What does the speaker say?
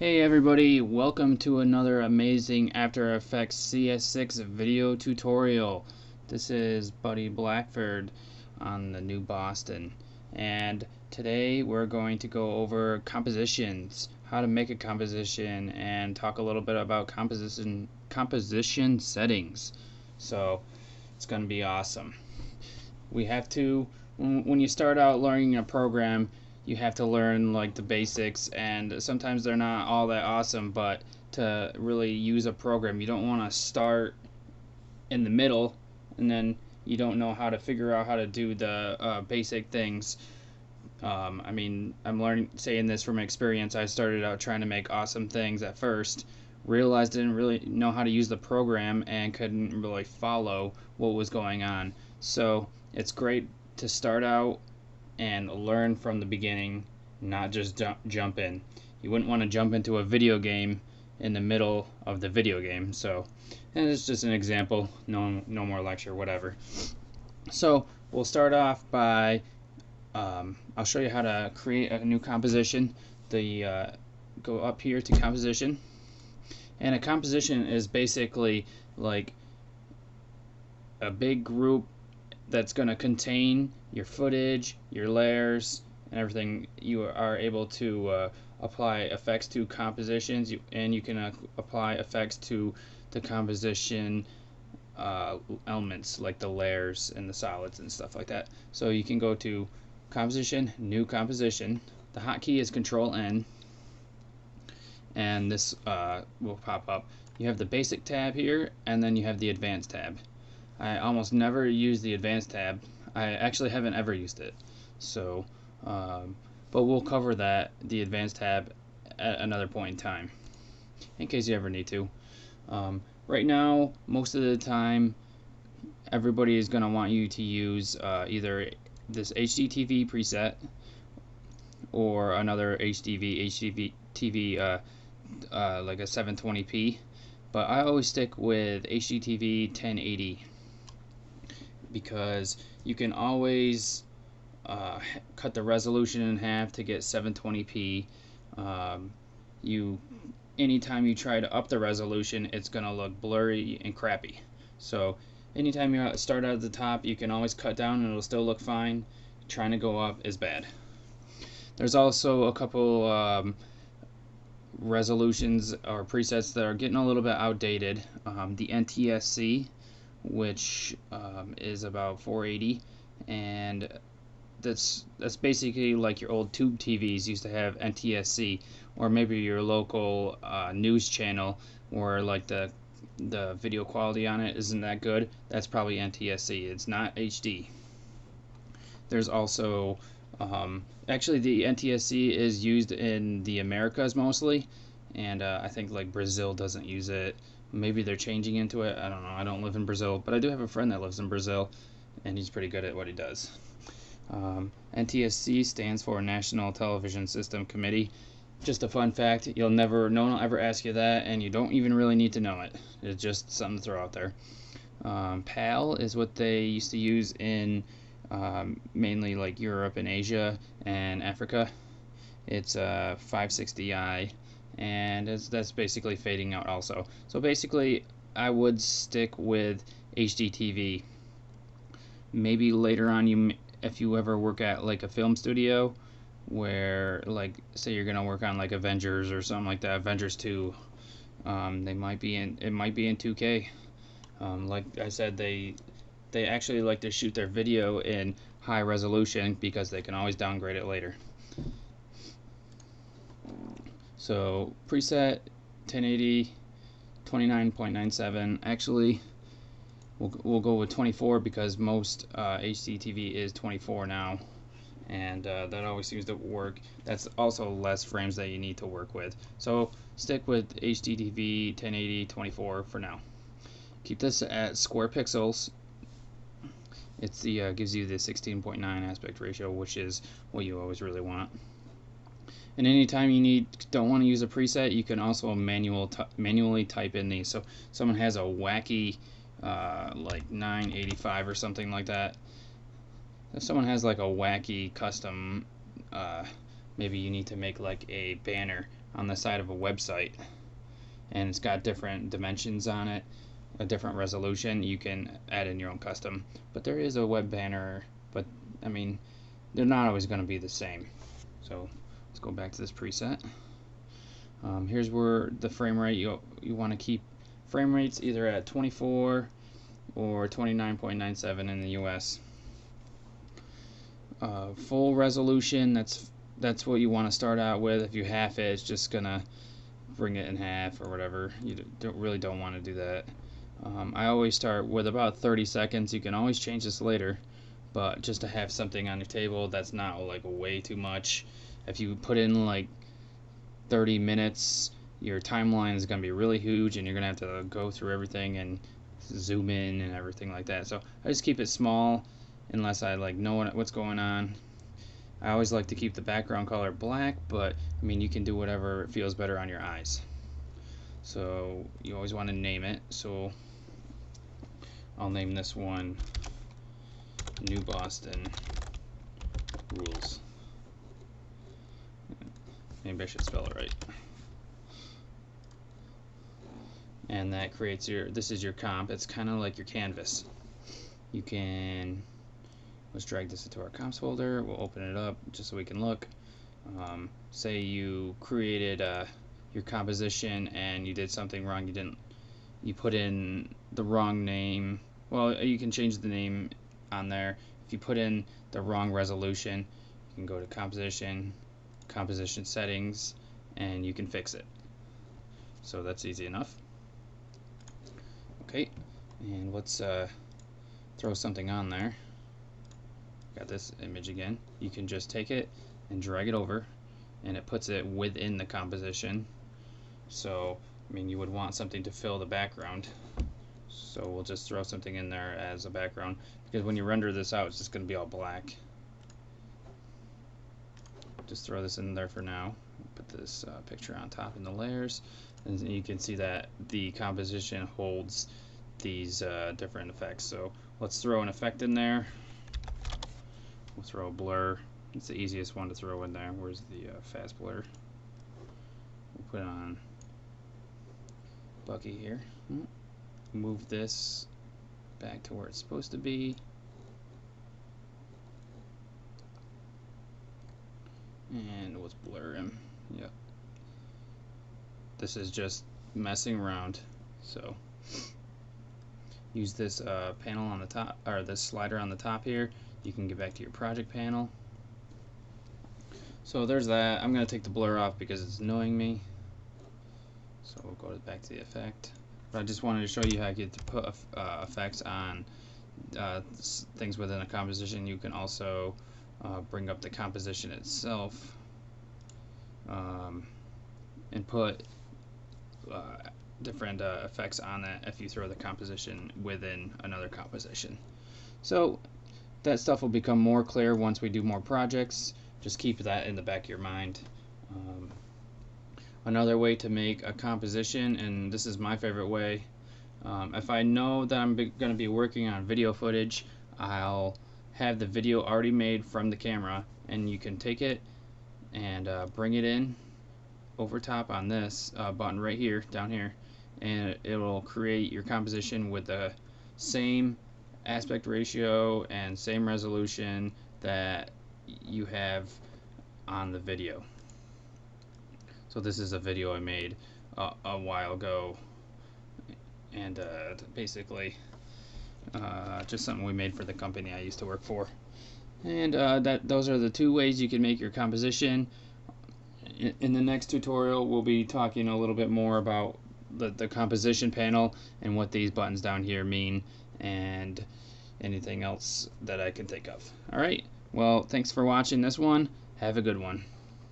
Hey everybody, welcome to another amazing After Effects CS6 video tutorial. This is Buddy Blackford on the new Boston, and today we're going to go over compositions, how to make a composition, and talk a little bit about composition settings. So it's going to be awesome. We have to, when you start out learning a program, you have to learn like the basics, and sometimes they're not all that awesome, but to really use a program you don't want to start in the middle and then you don't know how to figure out how to do the basic things. I'm saying this from experience. I started out trying to make awesome things at first, realized I didn't really know how to use the program and couldn't really follow what was going on. So it's great to start out and learn from the beginning, not just jump in. You wouldn't want to jump into a video game in the middle of the video game. So, and it's just an example, no more lecture, whatever. So we'll start off by I'll show you how to create a new composition. Go up here to composition, and a composition is basically like a big group that's going to contain your footage, your layers, and everything. You are able to apply effects to compositions, and you can apply effects to the composition elements like the layers and the solids and stuff like that. So you can go to composition, new composition. The hotkey is Control N, and this will pop up. You have the basic tab here, and then you have the advanced tab. I almost never use the advanced tab. I actually haven't ever used it. So, but we'll cover the advanced tab at another point in time, in case you ever need to. Right now, most of the time, everybody is going to want you to use either this HDTV preset or another HDTV like a 720p. But I always stick with HDTV 1080. Because you can always cut the resolution in half to get 720p. Anytime you try to up the resolution, it's gonna look blurry and crappy. So anytime you start out at the top, you can always cut down and it'll still look fine. Trying to go up is bad. There's also a couple resolutions or presets that are getting a little bit outdated. The NTSC, which is about 480, and that's basically like your old tube TVs used to have NTSC, or maybe your local news channel where like the video quality on it isn't that good. That's probably NTSC. It's not HD. There's also actually the NTSC is used in the Americas mostly, and I think like Brazil doesn't use it. Maybe they're changing into it. I don't know. I don't live in Brazil, but I do have a friend that lives in Brazil, and he's pretty good at what he does. NTSC stands for National Television System Committee. Just a fun fact. No one will ever ask you that, and you don't even really need to know it. It's just something to throw out there. PAL is what they used to use in mainly like Europe and Asia and Africa. It's 560i. And that's basically fading out also. So basically I would stick with HDTV. Maybe later on, if you ever work at like a film studio where like say you're gonna work on like Avengers or something like that, Avengers 2, it might be in 2K. Like I said, they actually like to shoot their video in high resolution because they can always downgrade it later. So preset 1080 29.97. Actually, we'll go with 24 because most HDTV is 24 now, and that always seems to work. That's also less frames that you need to work with. So stick with HDTV 1080 24 for now. Keep this at square pixels. It's the gives you the 16.9 aspect ratio, which is what you always really want. And anytime you don't want to use a preset, you can also manually type in these. So someone has a wacky like 985 or something like that. If someone has like a wacky custom maybe you need to make like a banner on the side of a website, and it's got different dimensions on it, a different resolution. You can add in your own custom, but there is a web banner, but I mean, they're not always going to be the same. So let's go back to this preset. Here's where the frame rate, you want to keep frame rates either at 24 or 29.97 in the US. Full resolution, that's what you want to start out with. If you half it, it's just gonna bring it in half or whatever. You really don't want to do that. I always start with about 30 seconds. You can always change this later, but just to have something on your table that's not like way too much. If you put in like 30 minutes, your timeline is going to be really huge, and you're going to have to go through everything and zoom in and everything like that. So I just keep it small unless I like know what's going on. I always like to keep the background color black, but I mean, you can do whatever feels better on your eyes. So you always want to name it. So I'll name this one New Boston Rules. Maybe I should spell it right. And that creates this is your comp. It's kind of like your canvas. You can, let's drag this into our comps folder. We'll open it up just so we can look. Say you created your composition and you did something wrong. You put in the wrong name. Well, you can change the name on there. If you put in the wrong resolution, you can go to composition settings, and you can fix it. So that's easy enough. Okay, and let's throw something on there. Got this image again. You can just take it and drag it over, and it puts it within the composition. So I mean, you would want something to fill the background, so we'll just throw something in there as a background, because when you render this out, it's just going to be all black. Just throw this in there for now. Put this picture on top in the layers, and you can see that the composition holds these different effects. So let's throw an effect in there. We'll throw a blur. It's the easiest one to throw in there. Where's the fast blur? We'll put on Bucky here. Move this back to where it's supposed to be. And let's blur him. Yep. This is just messing around. So use this panel on the top, or this slider on the top here. You can get back to your project panel. So there's that. I'm going to take the blur off because it's annoying me. So we'll go back to the effect. But I just wanted to show you how you get to put effects on things within a composition. You can also bring up the composition itself and put different effects on that if you throw the composition within another composition. So that stuff will become more clear once we do more projects. Just keep that in the back of your mind. Another way to make a composition, and this is my favorite way, if I know that I'm going to be working on video footage, I'll have the video already made from the camera, and you can take it and bring it in over top on this button right here, down here, and it will create your composition with the same aspect ratio and same resolution that you have on the video. So this is a video I made a while ago, and basically just something we made for the company I used to work for. And those are the two ways you can make your composition. In the next tutorial, we'll be talking a little bit more about the composition panel and what these buttons down here mean, and anything else that I can think of. Alright, well, thanks for watching this one. Have a good one.